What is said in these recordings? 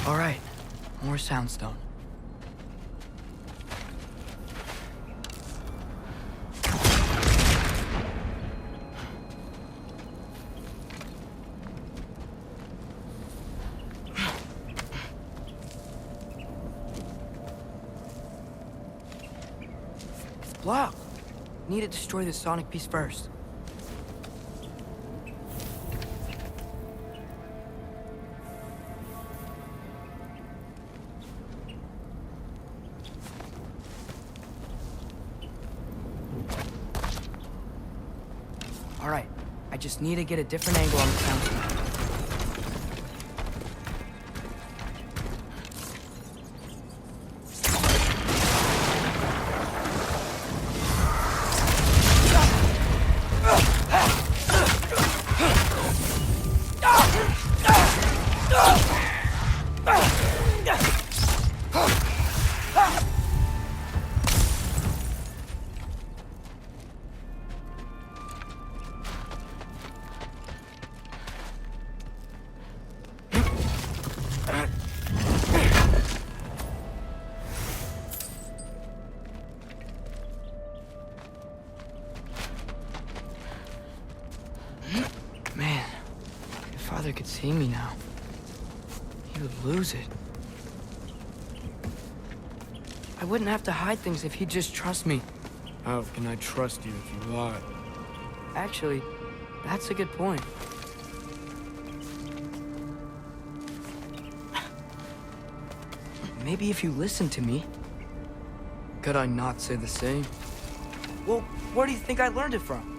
All right, more soundstone. Block. Need to destroy the sonic piece first. All right, I just need to get a different angle on the soundstone. Man, if Father could see me now, he would lose it. I wouldn't have to hide things if he'd just trust me. How can I trust you if you lie? Actually, that's a good point. Maybe if you listened to me. Could I not say the same? Well, where do you think I learned it from?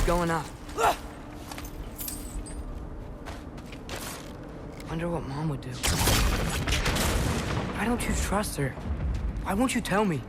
Going up. Wonder what Mom would do. Why don't you trust her? Why won't you tell me?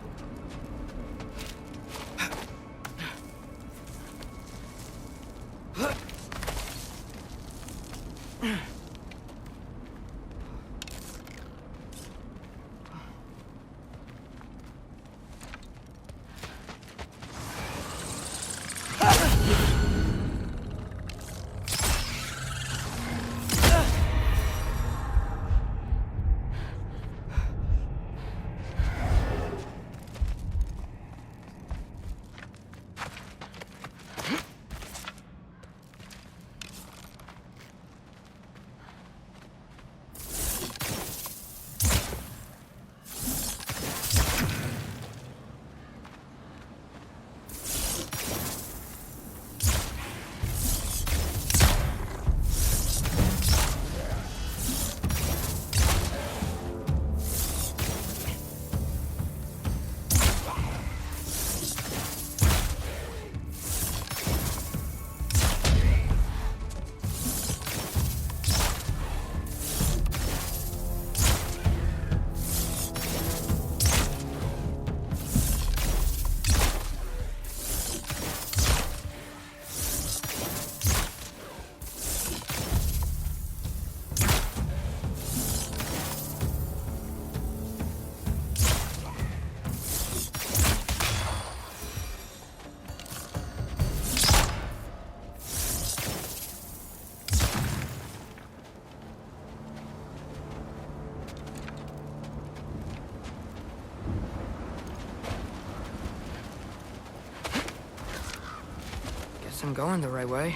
I'm going the right way.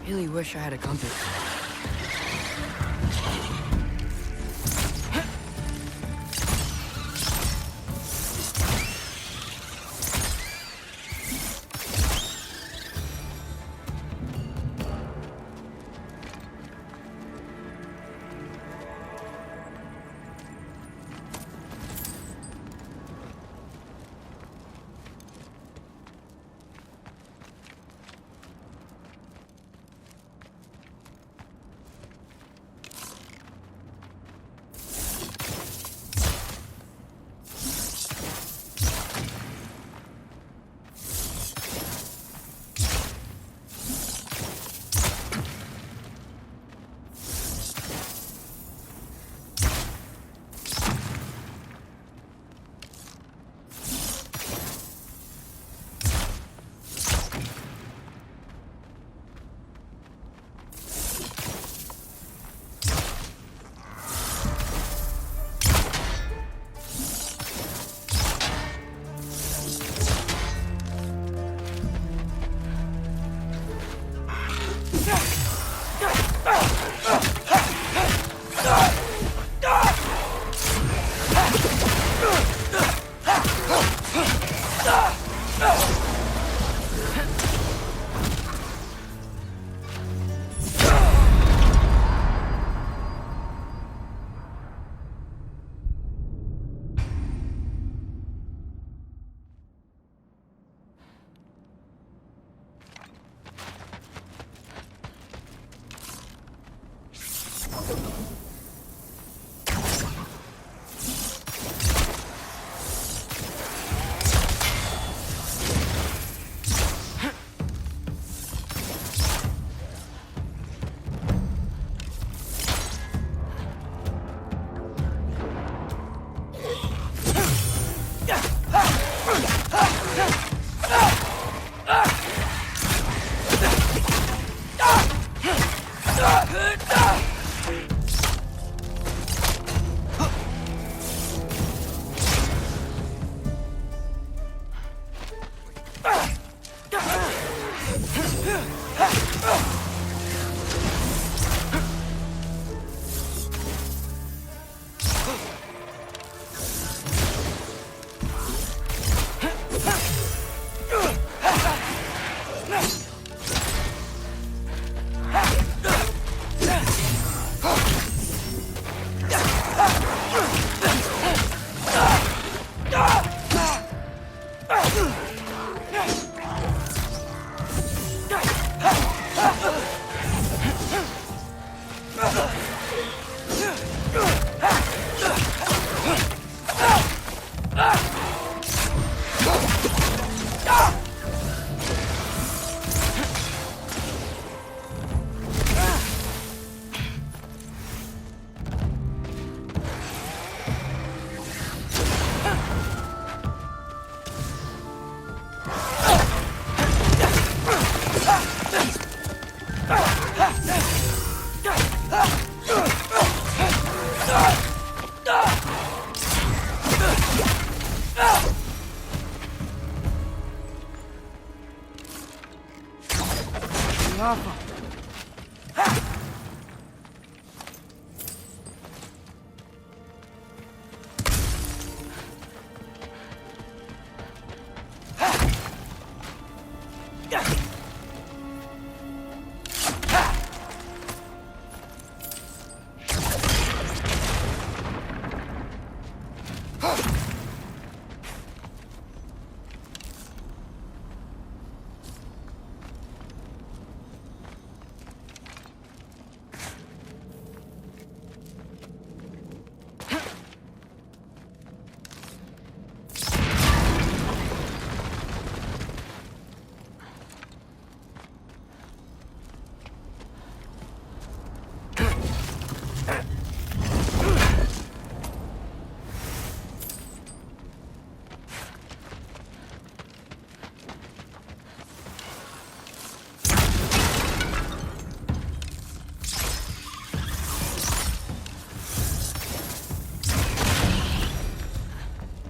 Really wish I had a compass.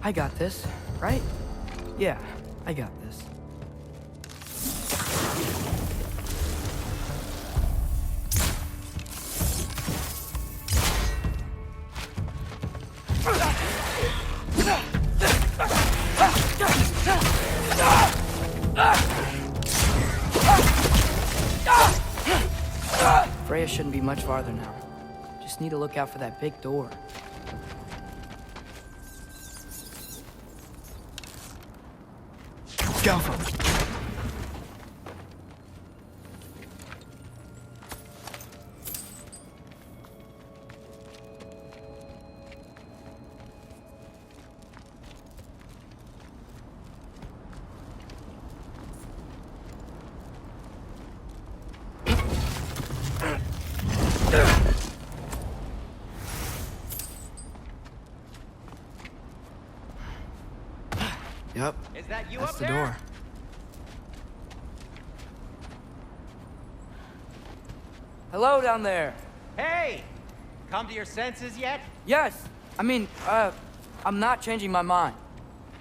I got this, right? Yeah, I got this. Freya shouldn't be much farther now. Just need to look out for that big door. Go! Yep. Is that you That's up the there? door. Hello down there. Hey! Come to your senses yet? Yes. I mean, I'm not changing my mind.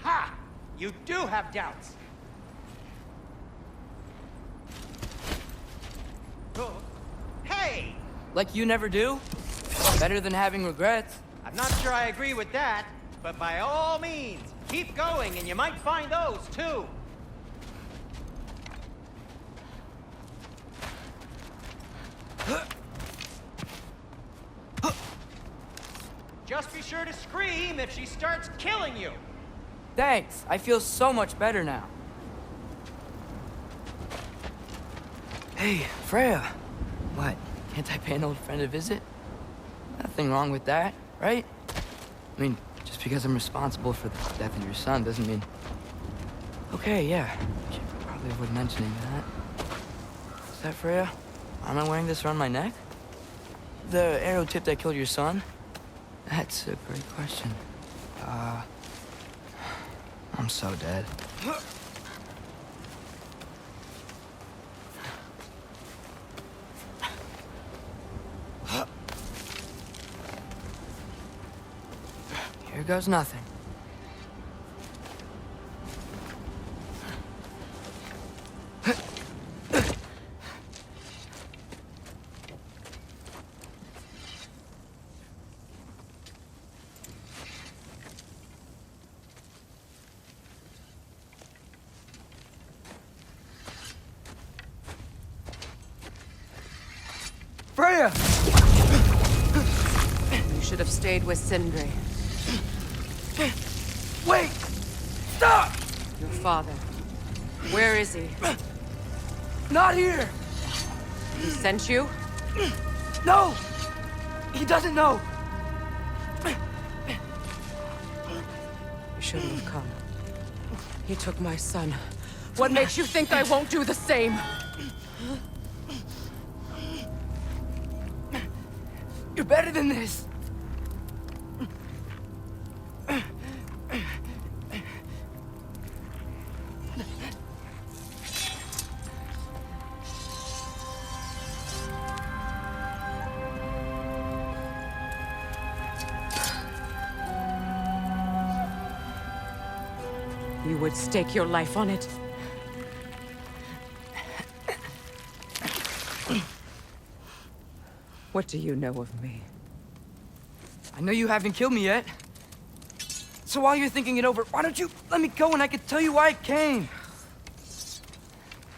Ha! You do have doubts. Oh. Hey! Like you never do? Better than having regrets. I'm not sure I agree with that, but by all means, keep going and you might find those too. Just be sure to scream if she starts killing you. Thanks. I feel so much better now. Hey, Freya. What? Can't I pay an old friend a visit? Nothing wrong with that, right? I mean, just because I'm responsible for the death of your son doesn't mean... Okay, yeah. Should probably avoid mentioning that. Is that Freya? Am I wearing this around my neck? The arrow tip that killed your son? That's a great question. I'm so dead. Here goes nothing. Freya! You should have stayed with Sindri. Wait! Stop! Your father. Where is he? Not here! He sent you? No! He doesn't know! You shouldn't have come. He took my son. What makes you think I won't do the same? You're better than this! You would stake your life on it? What do you know of me? I know you haven't killed me yet. So while you're thinking it over, why don't you let me go and I can tell you why I came?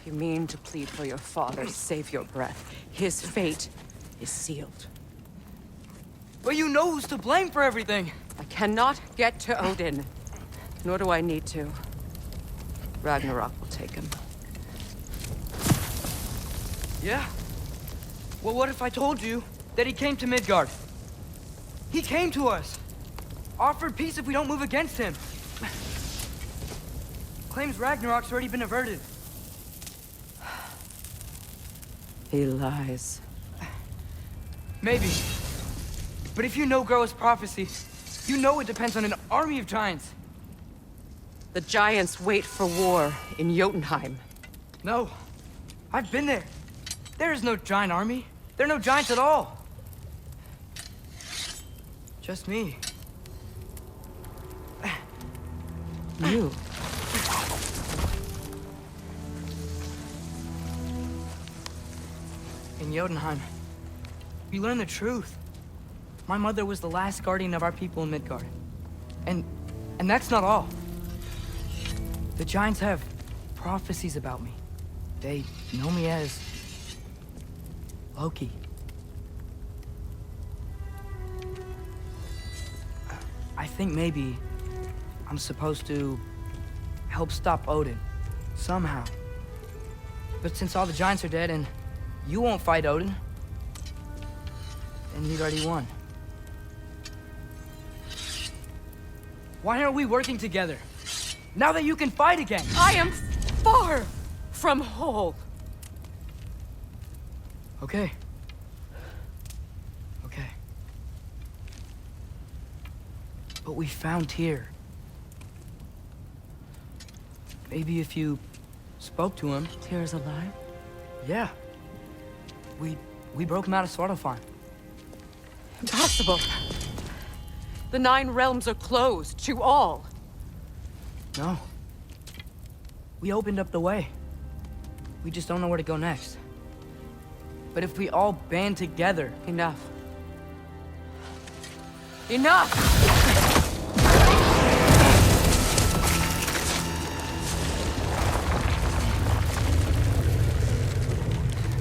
You mean to plead for your father, save your breath. His fate is sealed. But you know who's to blame for everything. I cannot get to Odin. Nor do I need to. Ragnarok will take him. Yeah? Well, what if I told you that he came to Midgard? He came to us. Offered peace if we don't move against him. Claims Ragnarok's already been averted. He lies. Maybe. But if you know Groa's prophecy, you know it depends on an army of giants. The giants wait for war in Jotunheim. No. I've been there. There is no giant army. There are no giants at all. Just me. You? In Jotunheim, we learn the truth. My mother was the last guardian of our people in Midgard. And that's not all. The giants have prophecies about me. They know me as... Loki. think maybe I'm supposed to help stop Odin, somehow. But since all the giants are dead and you won't fight Odin, then you'd already won. Why aren't we working together? Now that you can fight again! I am far from whole. Okay. Okay. But we found Tyr. Maybe if you spoke to him. Tyr's alive? Yeah. We broke him out of Svartalfheim. Impossible. The 9 realms are closed to all. No. We opened up the way. We just don't know where to go next. But if we all band together... Enough. Enough!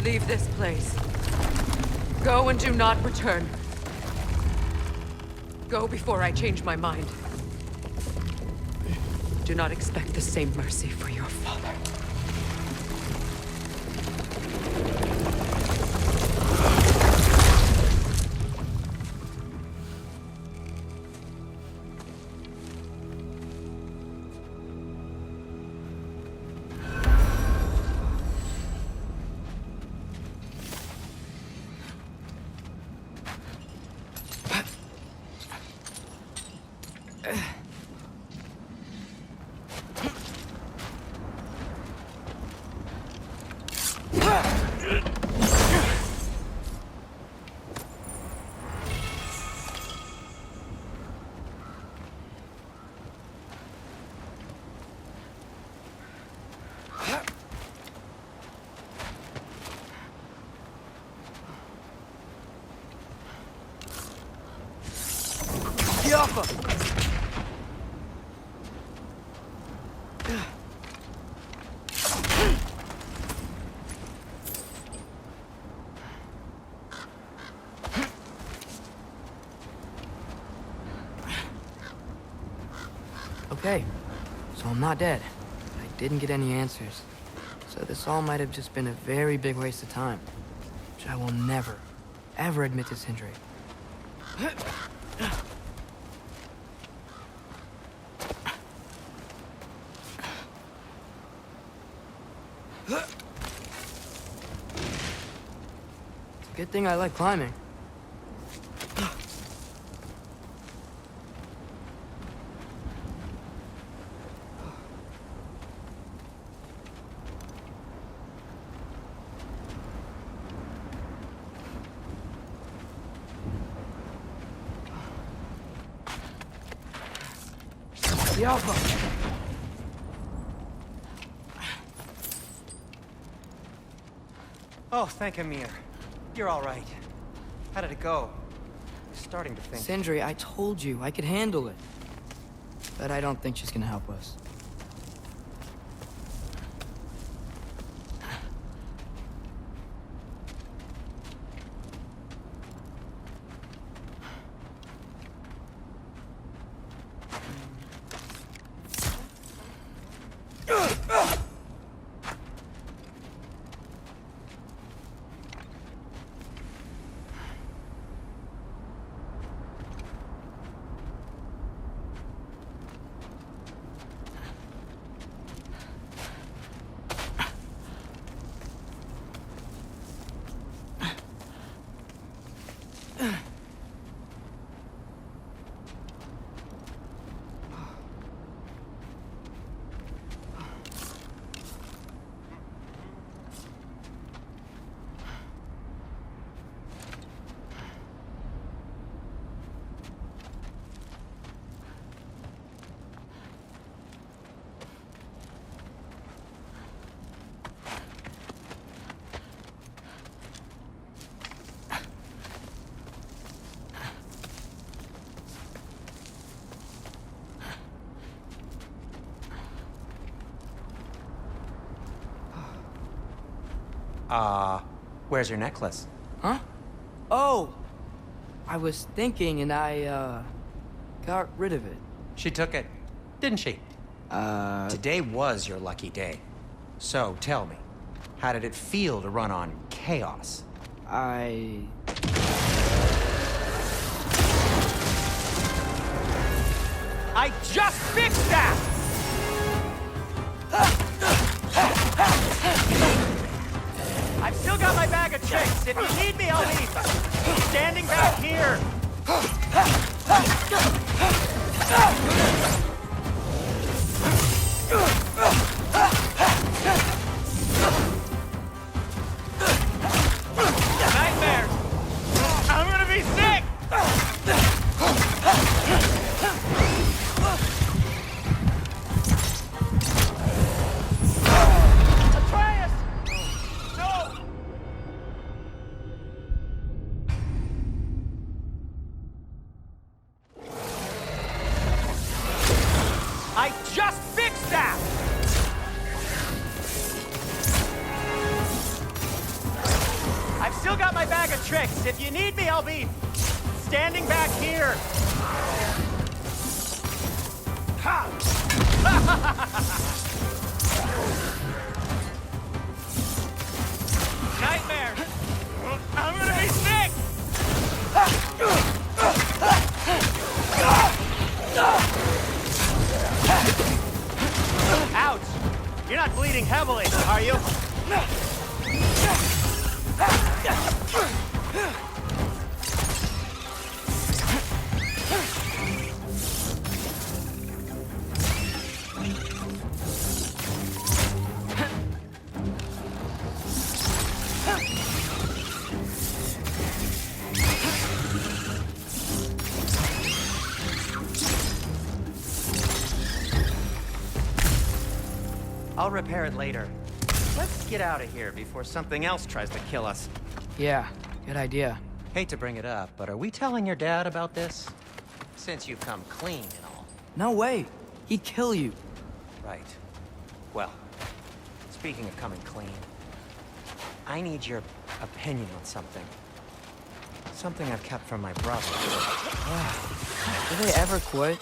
Leave this place. Go and do not return. Go before I change my mind. Do not expect the same mercy for your father. Okay, so I'm not dead. I didn't get any answers. So this all might have just been a very big waste of time. Which I will never, ever admit to Sindri. It's a good thing I like climbing. The Alpha! Oh, thank Amir. You're all right. How did it go? I'm starting to think. Sindri, I told you I could handle it. But I don't think she's gonna help us. Where's your necklace? Huh? Oh! I was thinking and I, got rid of it. She took it, didn't she? Today was your lucky day. So, tell me, how did it feel to run on chaos? I just fixed that! I've still got my bag of tricks. If you need me, I'll be standing back here. Nightmare! I'm gonna be sick! Atreus! No! I just fixed that! I've still got my bag of tricks. If you need me, I'll be standing back here. Ha! Nightmare! I'm gonna be sick! Ouch! You're not bleeding heavily, are you? I'll repair it later. Let's get out of here before something else tries to kill us. Yeah, good idea. Hate to bring it up, but are we telling your dad about this? Since you've come clean and all. No way. He'd kill you. Right. Well, speaking of coming clean, I need your opinion on something. Something I've kept from my brother. Do they ever quit?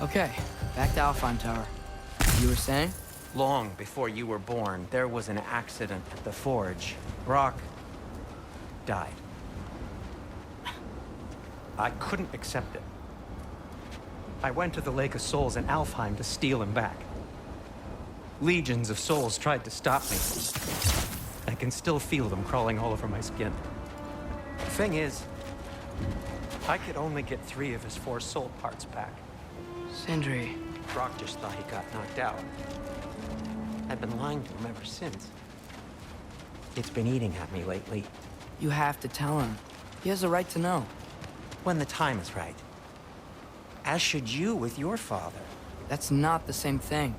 Okay, back to Alpine Tower. You were saying? Long before you were born, there was an accident at the forge. Brock died. I couldn't accept it. I went to the Lake of Souls in Alfheim to steal him back. Legions of souls tried to stop me. I can still feel them crawling all over my skin. The thing is, I could only get 3 of his 4 soul parts back. Sindri. Brock just thought he got knocked out. I've been lying to him ever since. It's been eating at me lately. You have to tell him. He has a right to know. When the time is right. As should you with your father. That's not the same thing.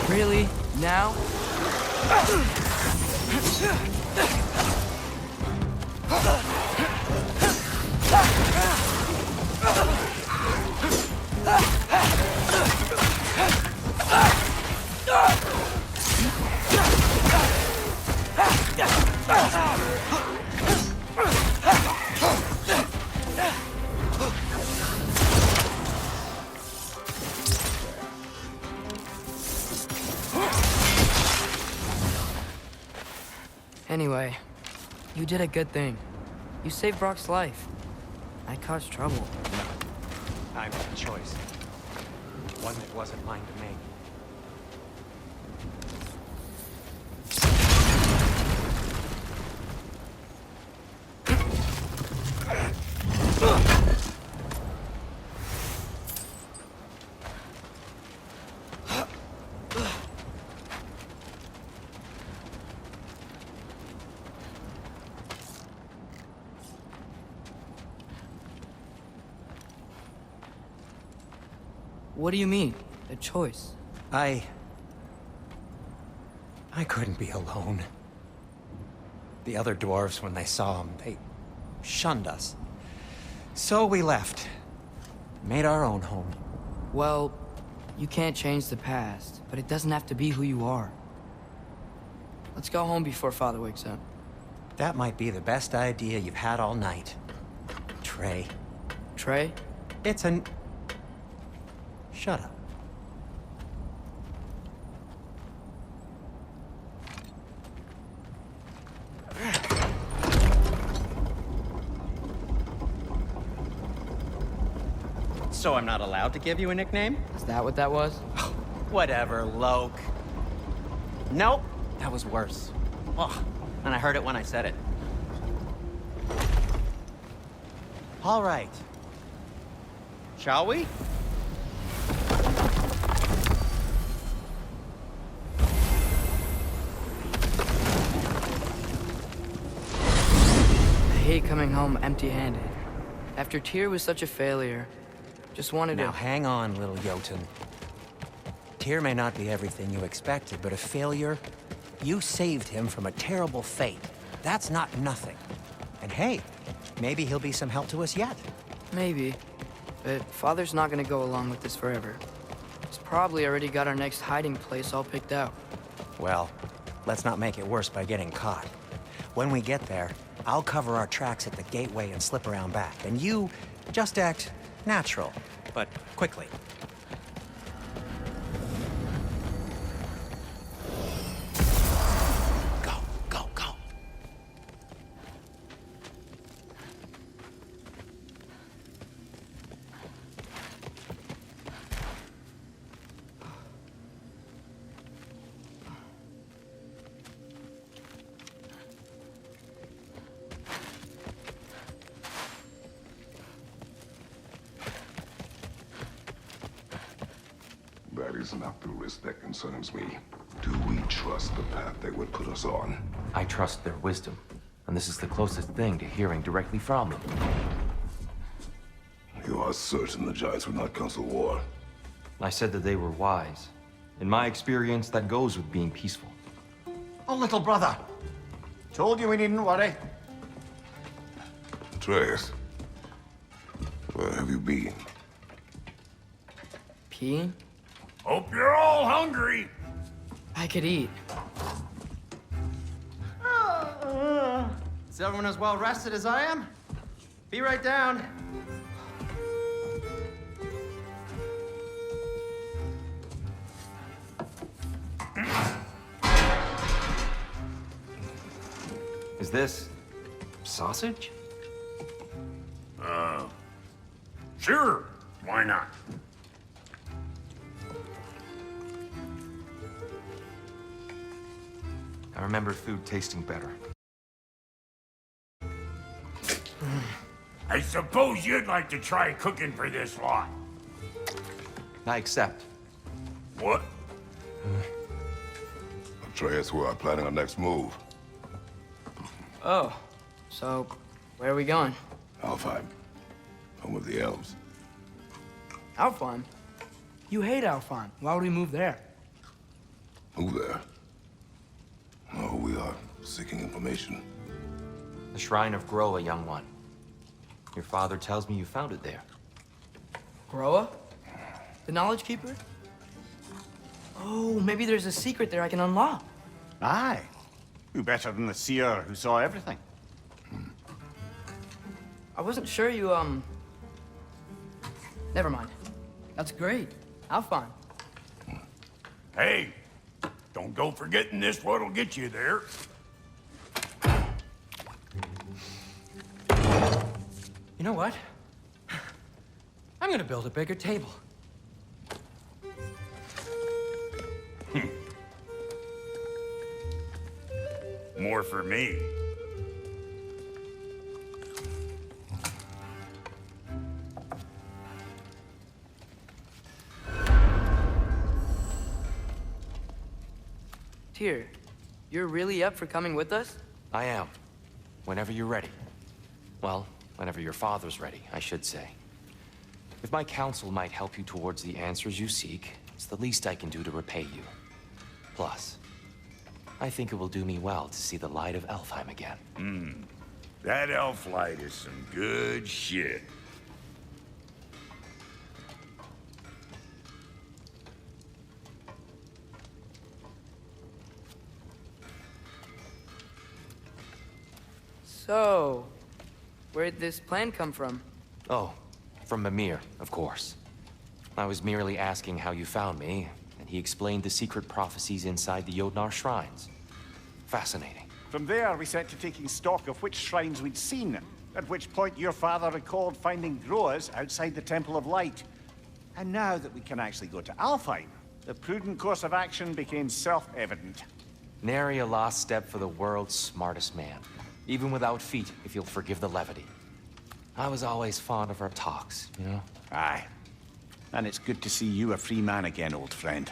Really? Now? Anyway, you did a good thing. You saved Brock's life. I caused trouble. I made a choice. One that wasn't mine to make. What do you mean? A choice? I couldn't be alone. The other dwarves, when they saw him, they shunned us. So we left. Made our own home. Well, you can't change the past, but it doesn't have to be who you are. Let's go home before Father wakes up. That might be the best idea you've had all night. Trey. Trey? It's an... Shut up. So I'm not allowed to give you a nickname? Is that what that was? Whatever, Loke. Nope, that was worse. Ugh, and I heard it when I said it. All right. Shall we? I hate coming home empty-handed. After Tyr was such a failure, just wanted Now to... hang on, little Jotun. Tyr may not be everything you expected, but a failure? You saved him from a terrible fate. That's not nothing. And hey, maybe he'll be some help to us yet. Maybe. But Father's not gonna go along with this forever. He's probably already got our next hiding place all picked out. Well, let's not make it worse by getting caught. When we get there, I'll cover our tracks at the gateway and slip around back. And you just act natural, but quickly. Go, go, go. That is not the risk that concerns me. Do we trust the path they would put us on? I trust their wisdom, and this is the closest thing to hearing directly from them. You are certain the Giants would not counsel war? I said that they were wise. In my experience, that goes with being peaceful. Oh, little brother. Told you we needn't worry. Atreus, where have you been? Peeing? Hope you're all hungry. I could eat. Is everyone as well rested as I am? Be right down. Is this sausage? Sure. Why not? I remember food tasting better. I suppose you'd like to try cooking for this lot. I accept. What? Atreus, we are planning our next move. Oh, so where are we going? Alfheim, home of the elves. Alfheim? You hate Alfheim. Why would we move there? Who there? Oh, we are seeking information. The Shrine of Groa, young one. Your father tells me you found it there. Groa? The Knowledge Keeper? Oh, maybe there's a secret there I can unlock. Aye. Who better than the seer who saw everything? I wasn't sure you, Never mind. That's great. Alfheim. Hey, don't go forgetting this what'll get you there. You know what? I'm gonna build a bigger table. More for me. Tyr, you're really up for coming with us? I am. Whenever you're ready. Well, whenever your father's ready, I should say. If my counsel might help you towards the answers you seek, it's the least I can do to repay you. Plus, I think it will do me well to see the light of Alfheim again. That elf light is some good shit. So, where'd this plan come from? Oh, from Mimir, of course. I was merely asking how you found me, and he explained the secret prophecies inside the Jotnar shrines. Fascinating. From there, we set to taking stock of which shrines we'd seen, at which point your father recalled finding Groas outside the Temple of Light. And now that we can actually go to Alfheim, the prudent course of action became self-evident. Nary a lost step for the world's smartest man. Even without feet, if you'll forgive the levity. I was always fond of our talks, you know? Aye. And it's good to see you a free man again, old friend.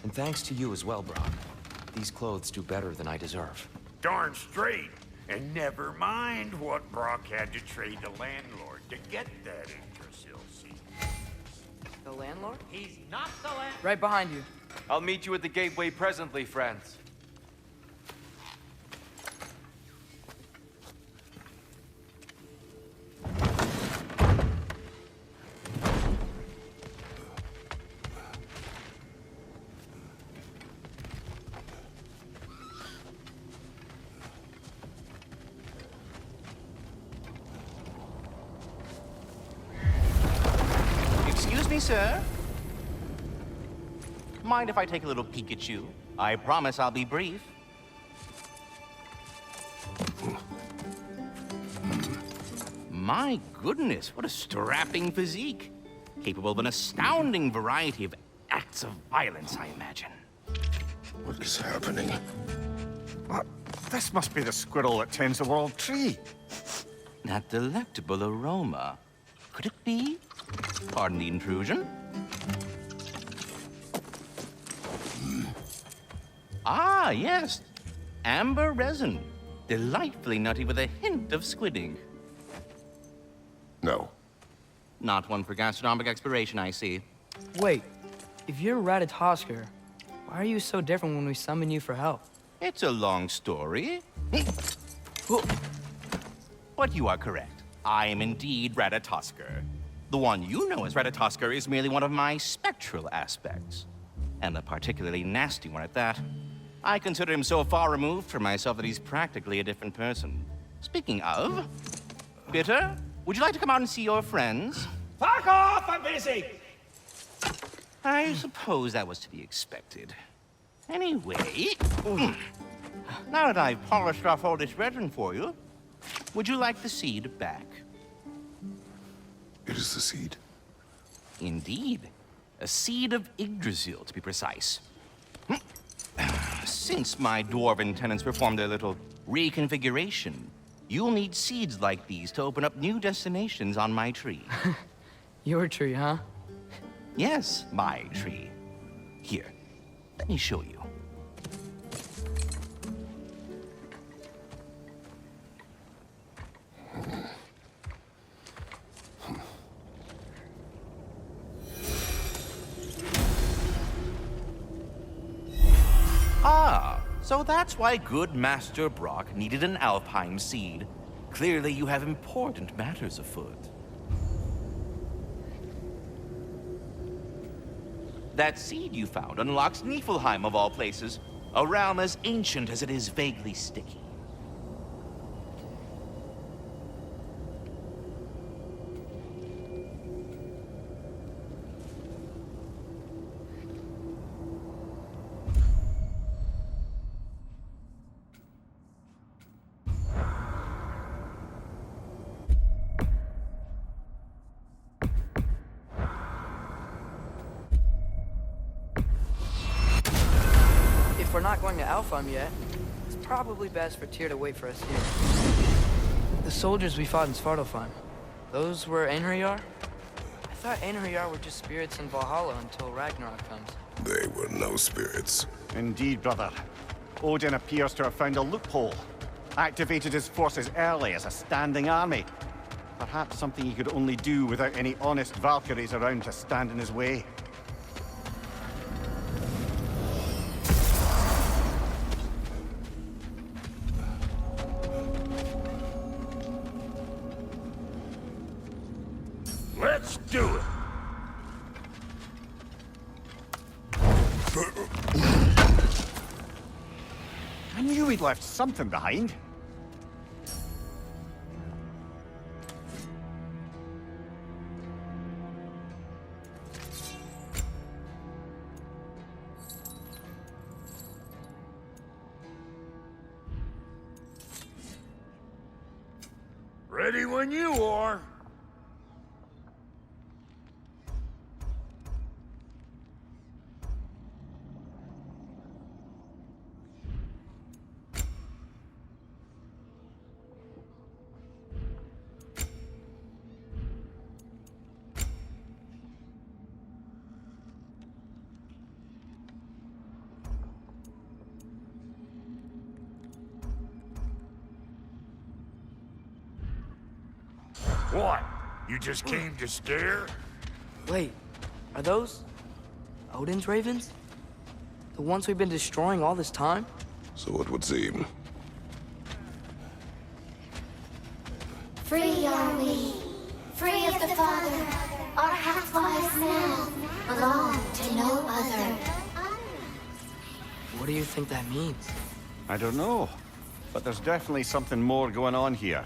And thanks to you as well, Brock. These clothes do better than I deserve. Darn straight. And never mind what Brock had to trade the landlord to get that Yggdrasil seat. The landlord? He's not the land. Right behind you. I'll meet you at the gateway presently, friends. Excuse me, sir. Mind if I take a little peek at you? I promise I'll be brief. My goodness, what a strapping physique. Capable of an astounding variety of acts of violence, I imagine. What is happening? What? This must be the squirrel that tends the world tree. That delectable aroma. Could it be? Pardon the intrusion. Ah, yes. Amber resin. Delightfully nutty with a hint of squidding. No. Not one for gastronomic exploration, I see. Wait, if you're Ratatoskr, why are you so different when we summon you for help? It's a long story. But you are correct. I am indeed Ratatoskr. The one you know as Ratatoskr is merely one of my spectral aspects. And a particularly nasty one at that. I consider him so far removed from myself that he's practically a different person. Speaking of... Bitter, would you like to come out and see your friends? Fuck off! I'm busy! I suppose that was to be expected. Anyway... Now that I've polished off all this resin for you, would you like the seed back? It is the seed. Indeed. A seed of Yggdrasil, to be precise. Since my dwarven tenants performed their little reconfiguration, you'll need seeds like these to open up new destinations on my tree. Your tree, huh? Yes, my tree. Here, let me show you. So that's why good Master Brock needed an Alfheim seed. Clearly you have important matters afoot. That seed you found unlocks Niflheim of all places, a realm as ancient as it is vaguely sticky. If we're not going to Alfheim yet, it's probably best for Tyr to wait for us here. The soldiers we fought in Svartalfheim, those were Einherjar? I thought Einherjar were just spirits in Valhalla until Ragnarok comes. They were no spirits. Indeed, brother. Odin appears to have found a loophole. Activated his forces early as a standing army. Perhaps something he could only do without any honest Valkyries around to stand in his way. Let's do it. I knew he'd left something behind. Ready when you are. What? You just came to stare? Wait, are those Odin's ravens? The ones we've been destroying all this time? So it would seem. Free are we, free of the Father. Our half-lives now belong to no other. What do you think that means? I don't know, but there's definitely something more going on here.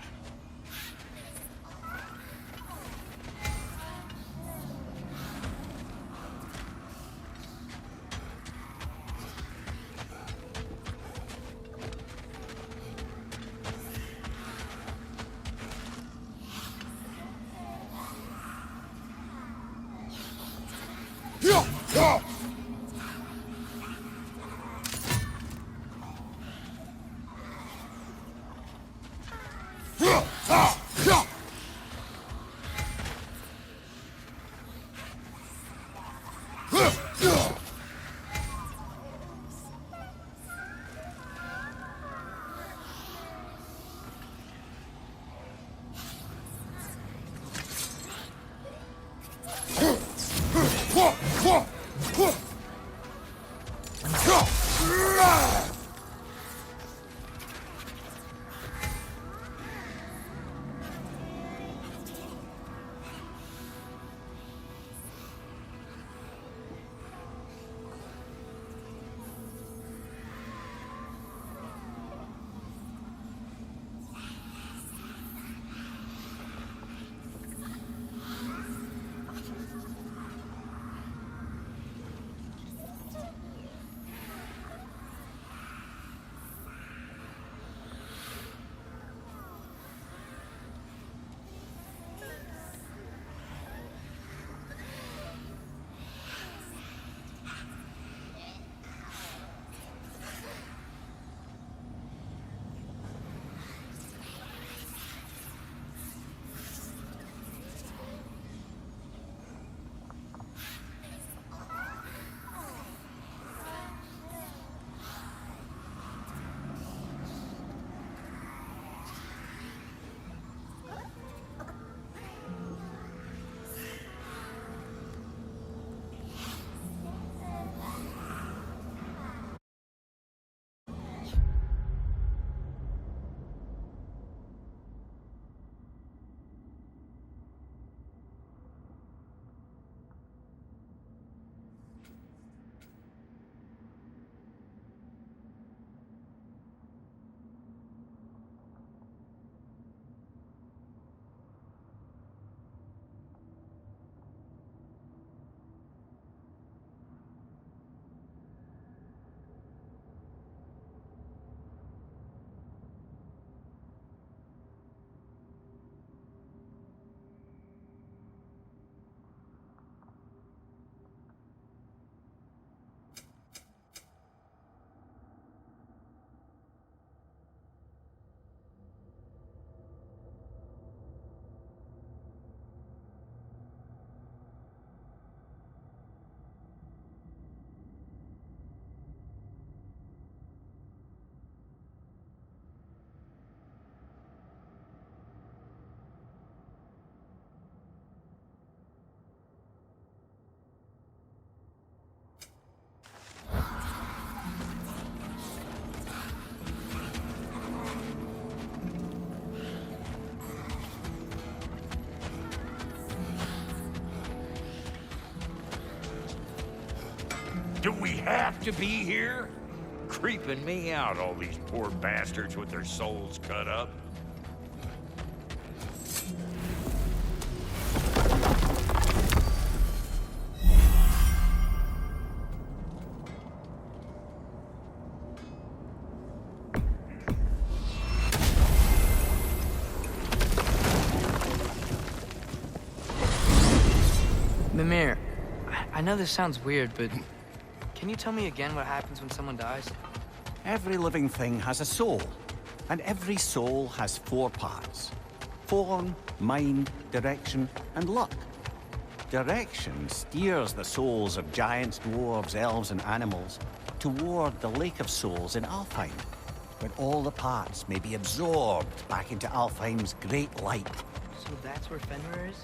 Do we have to be here? Creeping me out, all these poor bastards with their souls cut up. Mimir, I know this sounds weird, but can you tell me again what happens when someone dies? Every living thing has a soul, and every soul has 4 parts. Form, mind, direction, and luck. Direction steers the souls of giants, dwarves, elves, and animals toward the Lake of Souls in Alfheim, where all the parts may be absorbed back into Alfheim's great light. So that's where Fenrir is?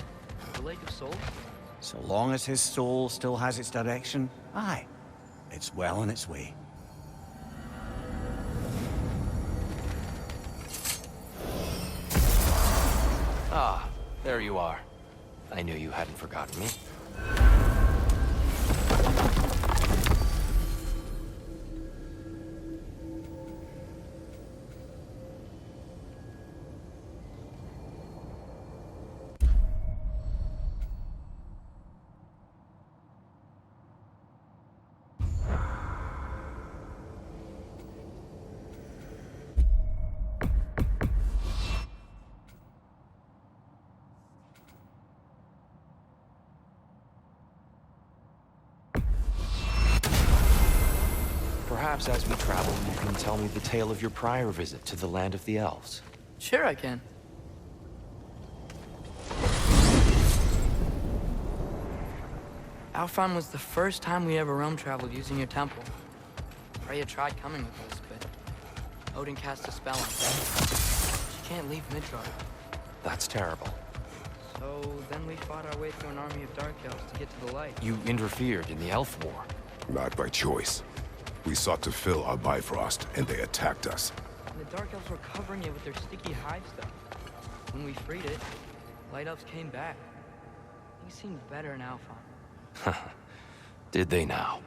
The Lake of Souls? So long as his soul still has its direction, aye, it's well on its way. Ah, there you are. I knew you hadn't forgotten me. Perhaps as we travel, you can tell me the tale of your prior visit to the land of the elves. Sure I can. Alfheim was the first time we ever realm traveled using your temple. Freya tried coming with us, but Odin cast a spell on her. She can't leave Midgard. That's terrible. So then we fought our way through an army of Dark Elves to get to the light. You interfered in the Elf War. Not by choice. We sought to fill our Bifrost, and they attacked us. And the Dark Elves were covering it with their sticky hive stuff. When we freed it, Light Elves came back. Things seemed better in Alfheim. Did they now?